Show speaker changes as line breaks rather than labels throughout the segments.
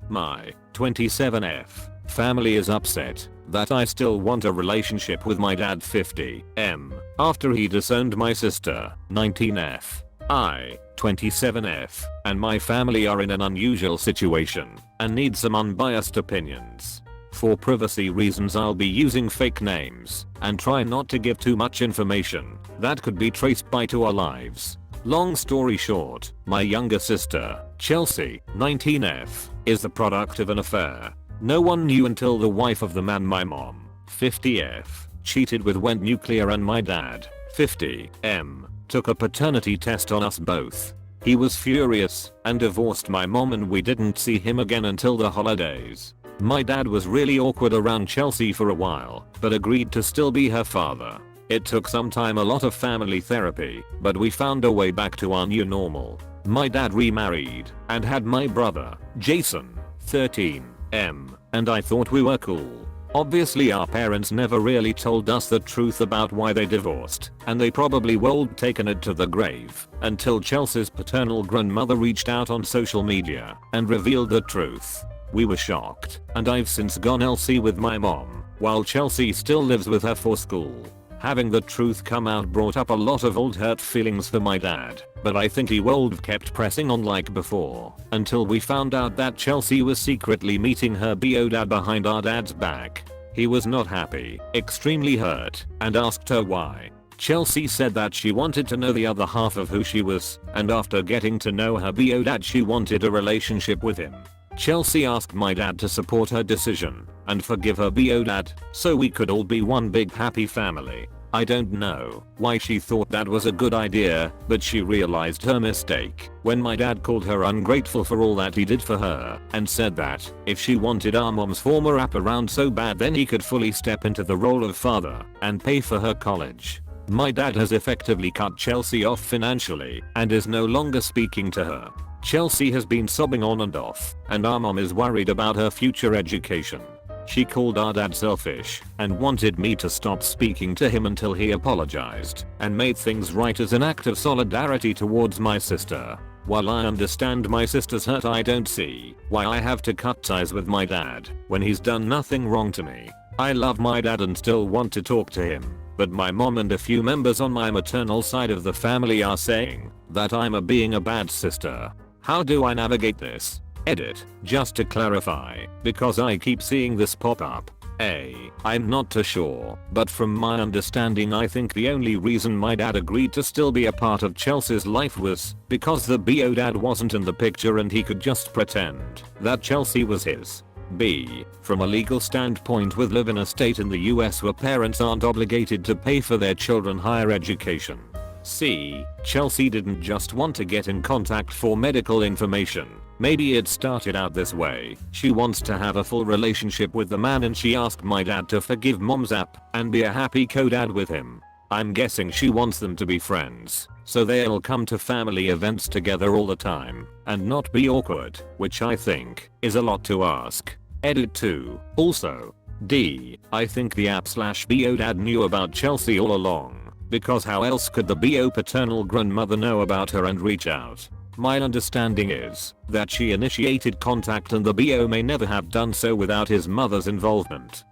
My 27F family is upset that I still want a relationship with my dad 50M after he disowned my sister 19F. I 27F and my family are in an unusual situation and need some unbiased opinions. For privacy reasons I'll be using fake names and try not to give too much information that could be traced by to our lives. Long story short, my younger sister, Chelsea, 19F, is the product of an affair. No one knew until the wife of the man my mom, 50F, cheated with went nuclear and my dad, 50M, took a paternity test on us both. He was furious and divorced my mom and we didn't see him again until the holidays. My dad was really awkward around Chelsea for a while, but agreed to still be her father. It took some time, a lot of family therapy, but we found a way back to our new normal. My dad remarried and had my brother, Jason, 13M, and I thought we were cool. Obviously our parents never really told us the truth about why they divorced, and they probably would taken it to the grave until Chelsea's paternal grandmother reached out on social media and revealed the truth. We were shocked, and I've since gone LC with my mom, while Chelsea still lives with her for school. Having the truth come out brought up a lot of old hurt feelings for my dad, but I think he would have kept pressing on like before, until we found out that Chelsea was secretly meeting her BO dad behind our dad's back. He was not happy, extremely hurt, and asked her why. Chelsea said that she wanted to know the other half of who she was, and after getting to know her BO dad she wanted a relationship with him. Chelsea asked my dad to support her decision and forgive her BO dad so we could all be one big happy family. I don't know why she thought that was a good idea, but she realized her mistake when my dad called her ungrateful for all that he did for her and said that if she wanted our mom's former app around so bad then he could fully step into the role of father and pay for her college. My dad has effectively cut Chelsea off financially and is no longer speaking to her. Chelsea has been sobbing on and off, and our mom is worried about her future education. She called our dad selfish and wanted me to stop speaking to him until he apologized and made things right as an act of solidarity towards my sister. While I understand my sister's hurt, I don't see why I have to cut ties with my dad when he's done nothing wrong to me. I love my dad and still want to talk to him, but my mom and a few members on my maternal side of the family are saying that I'm being a bad sister. How do I navigate this? Edit, just to clarify, because I keep seeing this pop up. I'm not too sure, but from my understanding I think the only reason my dad agreed to still be a part of Chelsea's life was because the BO dad wasn't in the picture and he could just pretend that Chelsea was his. B. From a legal standpoint, we live in a state in the US where parents aren't obligated to pay for their children higher education. C. Chelsea didn't just want to get in contact for medical information. Maybe it started out this way. She wants to have a full relationship with the man and she asked my dad to forgive mom's app and be a happy co-dad with him. I'm guessing she wants them to be friends, so they'll come to family events together all the time and not be awkward, which I think is a lot to ask. Edit 2. Also, D. I think the app/BO dad knew about Chelsea all along. Because how else could the BO paternal grandmother know about her and reach out? My understanding is that she initiated contact and the BO may never have done so without his mother's involvement.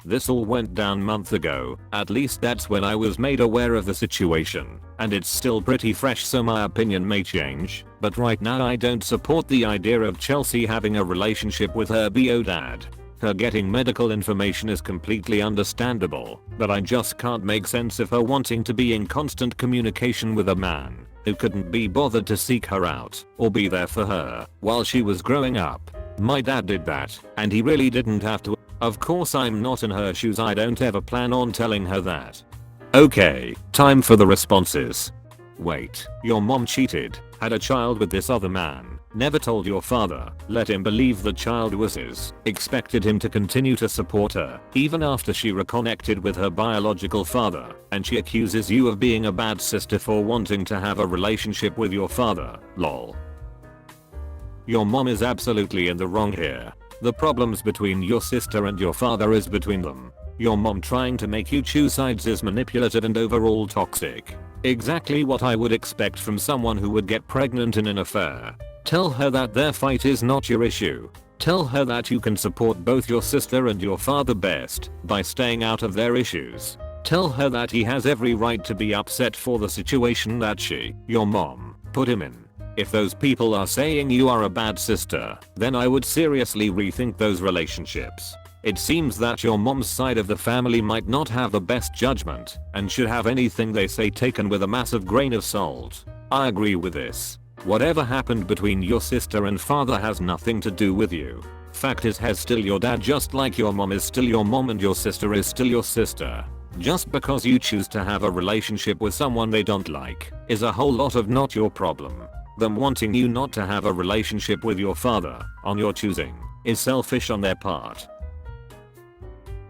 This all went down months ago, at least that's when I was made aware of the situation, and it's still pretty fresh so my opinion may change, but right now I don't support the idea of Chelsea having a relationship with her BO dad. Her getting medical information is completely understandable, but I just can't make sense of her wanting to be in constant communication with a man who couldn't be bothered to seek her out or be there for her while she was growing up. My dad did that, and he really didn't have to. Of course I'm not in her shoes, I don't ever plan on telling her that. Okay, time for the responses. Wait, your mom cheated, had a child with this other man, never told your father, let him believe the child was his, expected him to continue to support her, even after she reconnected with her biological father, and she accuses you of being a bad sister for wanting to have a relationship with your father, lol. Your mom is absolutely in the wrong here. The problems between your sister and your father is between them. Your mom trying to make you choose sides is manipulative and overall toxic. Exactly what I would expect from someone who would get pregnant in an affair. Tell her that their fight is not your issue. Tell her that you can support both your sister and your father best by staying out of their issues. Tell her that he has every right to be upset for the situation that she, your mom, put him in. If those people are saying you are a bad sister, then I would seriously rethink those relationships. It seems that your mom's side of the family might not have the best judgment and should have anything they say taken with a massive grain of salt. I agree with this. Whatever happened between your sister and father has nothing to do with you. Fact is, he's still your dad, just like your mom is still your mom and your sister is still your sister. Just because you choose to have a relationship with someone they don't like is a whole lot of not your problem. Them wanting you not to have a relationship with your father, on your choosing, is selfish on their part.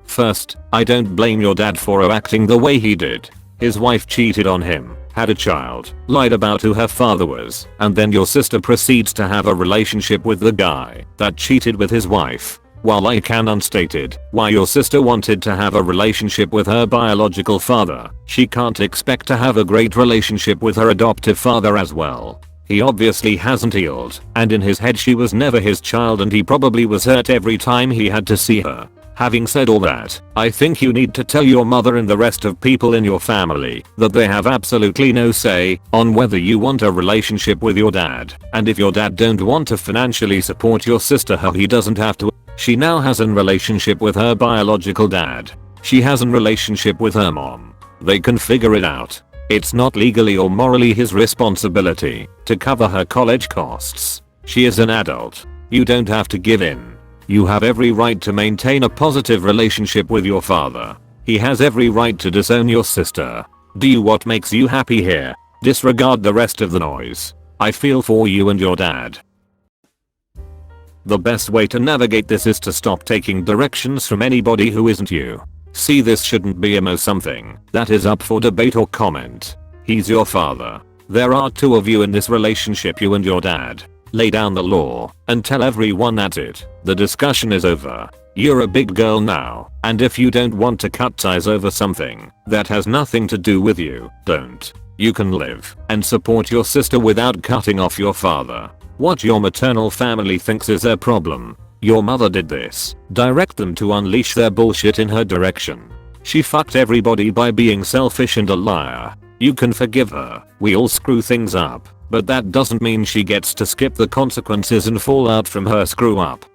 First, I don't blame your dad for acting the way he did. His wife cheated on him, had a child, lied about who her father was, and then your sister proceeds to have a relationship with the guy that cheated with his wife. While I can unstate why your sister wanted to have a relationship with her biological father, she can't expect to have a great relationship with her adoptive father as well. He obviously hasn't healed, and in his head she was never his child and he probably was hurt every time he had to see her. Having said all that, I think you need to tell your mother and the rest of people in your family that they have absolutely no say on whether you want a relationship with your dad, and if your dad don't want to financially support your sister, how he doesn't have to. She now has a relationship with her biological dad. She has a relationship with her mom. They can figure it out. It's not legally or morally his responsibility to cover her college costs. She is an adult. You don't have to give in. You have every right to maintain a positive relationship with your father. He has every right to disown your sister. Do what makes you happy here. Disregard the rest of the noise. I feel for you and your dad. The best way to navigate this is to stop taking directions from anybody who isn't you. See, this shouldn't be something that is up for debate or comment. He's your father. There are two of you in this relationship, you and your dad. Lay down the law and tell everyone that's it. The discussion is over. You're a big girl now, and if you don't want to cut ties over something that has nothing to do with you, don't. You can live and support your sister without cutting off your father. What your maternal family thinks is their problem. Your mother did this. Direct them to unleash their bullshit in her direction. She fucked everybody by being selfish and a liar. You can forgive her. We all screw things up. But that doesn't mean she gets to skip the consequences and fallout from her screw up.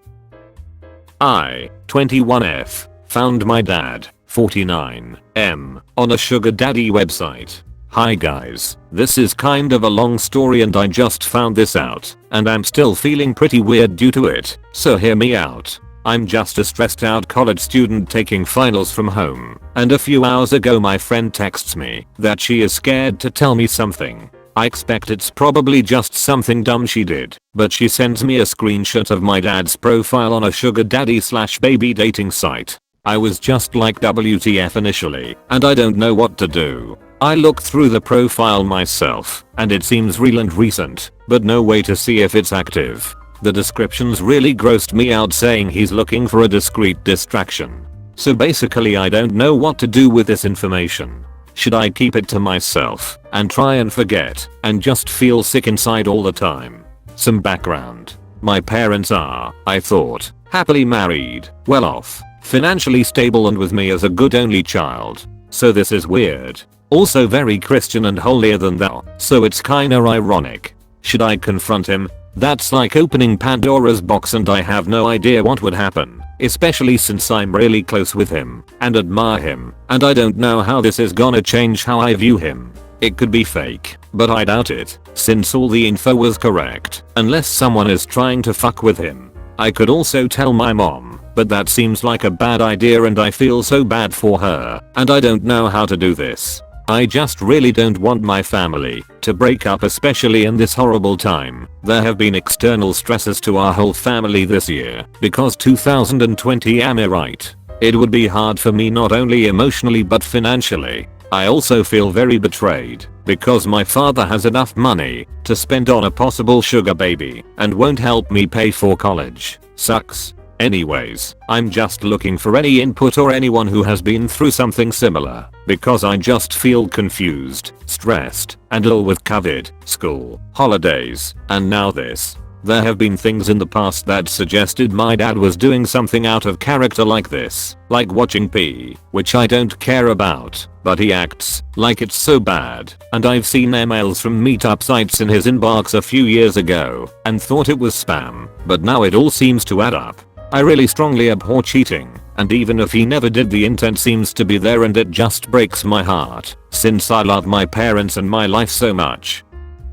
I, 21F, found my dad, 49M, on a sugar daddy website. Hi guys, this is kind of a long story and I just found this out, and I'm still feeling pretty weird due to it, so hear me out. I'm just a stressed out college student taking finals from home, and a few hours ago my friend texts me that she is scared to tell me something. I expect it's probably just something dumb she did, but she sends me a screenshot of my dad's profile on a sugar daddy / baby dating site. I was just like WTF initially, and I don't know what to do. I looked through the profile myself, and it seems real and recent, but no way to see if it's active. The descriptions really grossed me out, saying he's looking for a discreet distraction. So basically I don't know what to do with this information. Should I keep it to myself and try and forget and just feel sick inside all the time? Some background. My parents are, I thought, happily married, well off, financially stable and with me as a good only child. So this is weird. Also very Christian and holier than thou, so it's kinda ironic. Should I confront him? That's like opening Pandora's box and I have no idea what would happen, especially since I'm really close with him and admire him, and I don't know how this is gonna change how I view him. It could be fake, but I doubt it, since all the info was correct, unless someone is trying to fuck with him. I could also tell my mom, but that seems like a bad idea and I feel so bad for her, and I don't know how to do this. I just really don't want my family to break up, especially in this horrible time. There have been external stresses to our whole family this year because 2020, am I right? It would be hard for me not only emotionally but financially. I also feel very betrayed because my father has enough money to spend on a possible sugar baby and won't help me pay for college. Sucks. Anyways, I'm just looking for any input or anyone who has been through something similar, because I just feel confused, stressed, and ill with COVID, school, holidays, and now this. There have been things in the past that suggested my dad was doing something out of character like this, like watching pee, which I don't care about, but he acts like it's so bad, and I've seen emails from meetup sites in his inbox a few years ago and thought it was spam, but now it all seems to add up. I really strongly abhor cheating, and even if he never did, the intent seems to be there, and it just breaks my heart, since I love my parents and my life so much.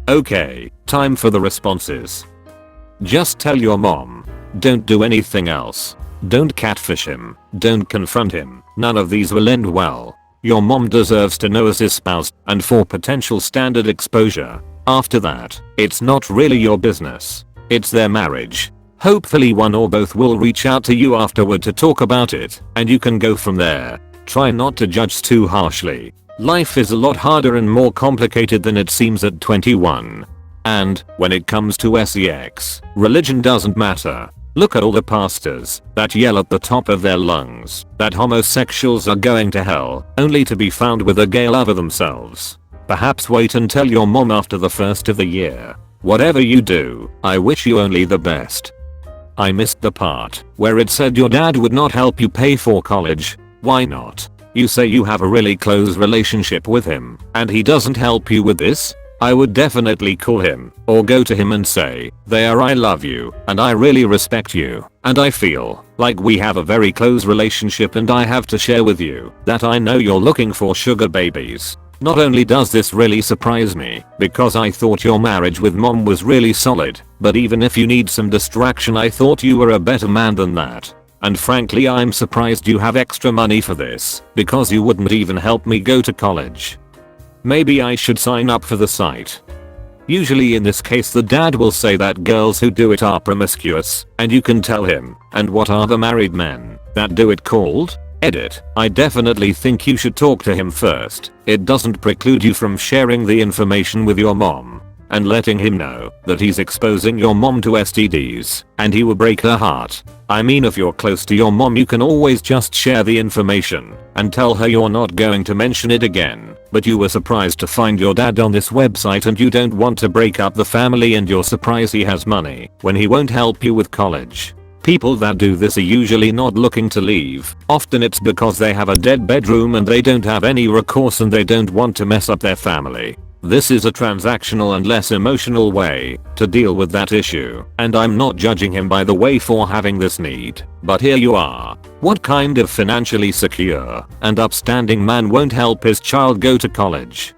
Okay, time for the responses. Just tell your mom. Don't do anything else. Don't catfish him. Don't confront him. None of these will end well. Your mom deserves to know as his spouse and for potential standard exposure. After that, it's not really your business. It's their marriage. Hopefully one or both will reach out to you afterward to talk about it, and you can go from there. Try not to judge too harshly. Life is a lot harder and more complicated than it seems at 21. And, when it comes to sex, religion doesn't matter. Look at all the pastors that yell at the top of their lungs that homosexuals are going to hell, only to be found with a gay lover themselves. Perhaps wait and tell your mom after the first of the year. Whatever you do, I wish you only the best. I missed the part where it said your dad would not help you pay for college. Why not? You say you have a really close relationship with him, and he doesn't help you with this? I would definitely call him, or go to him and say, "There, I love you, and I really respect you, and I feel like we have a very close relationship, and I have to share with you that I know you're looking for sugar babies. Not only does this really surprise me, because I thought your marriage with mom was really solid, but even if you need some distraction, I thought you were a better man than that. And frankly, I'm surprised you have extra money for this, because you wouldn't even help me go to college. Maybe I should sign up for the site." Usually in this case the dad will say that girls who do it are promiscuous, and you can tell him, "And what are the married men that do it called?" Edit. I definitely think you should talk to him first. It doesn't preclude you from sharing the information with your mom and letting him know that he's exposing your mom to STDs, and he will break her heart. I mean, if you're close to your mom, you can always just share the information and tell her you're not going to mention it again, but you were surprised to find your dad on this website and you don't want to break up the family, and you're surprised he has money when he won't help you with college. People that do this are usually not looking to leave. Often it's because they have a dead bedroom and they don't have any recourse, and they don't want to mess up their family. This is a transactional and less emotional way to deal with that issue, and I'm not judging him by the way for having this need, but here you are. What kind of financially secure and upstanding man won't help his child go to college?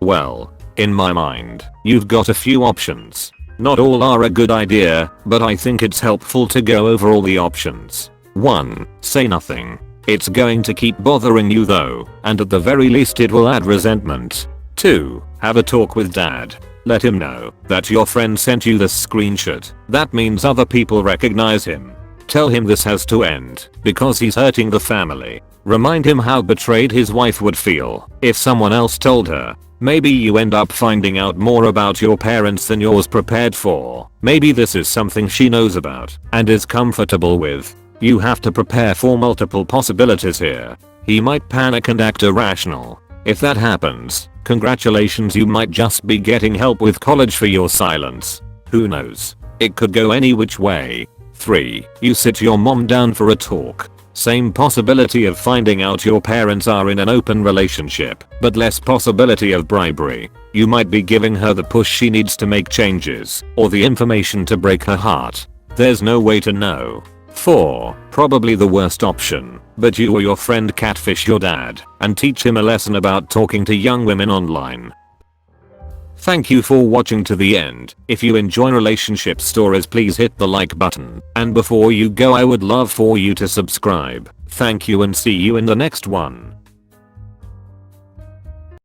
Well, in my mind, you've got a few options. Not all are a good idea, but I think it's helpful to go over all the options. 1. Say nothing. It's going to keep bothering you though, and at the very least it will add resentment. 2. Have a talk with dad. Let him know that your friend sent you this screenshot. That means other people recognize him. Tell him this has to end because he's hurting the family. Remind him how betrayed his wife would feel if someone else told her. Maybe you end up finding out more about your parents than you're prepared for. Maybe this is something she knows about and is comfortable with. You have to prepare for multiple possibilities here. He might panic and act irrational. If that happens, congratulations, you might just be getting help with college for your silence. Who knows? It could go any which way. 3. You sit your mom down for a talk. Same possibility of finding out your parents are in an open relationship, but less possibility of bribery. You might be giving her the push she needs to make changes, or the information to break her heart. There's no way to know. 4. Probably the worst option, but you or your friend catfish your dad and teach him a lesson about talking to young women online. Thank you for watching to the end. If you enjoy relationship stories, please hit the like button, and before you go, I would love for you to subscribe. Thank you, and see you in the next one.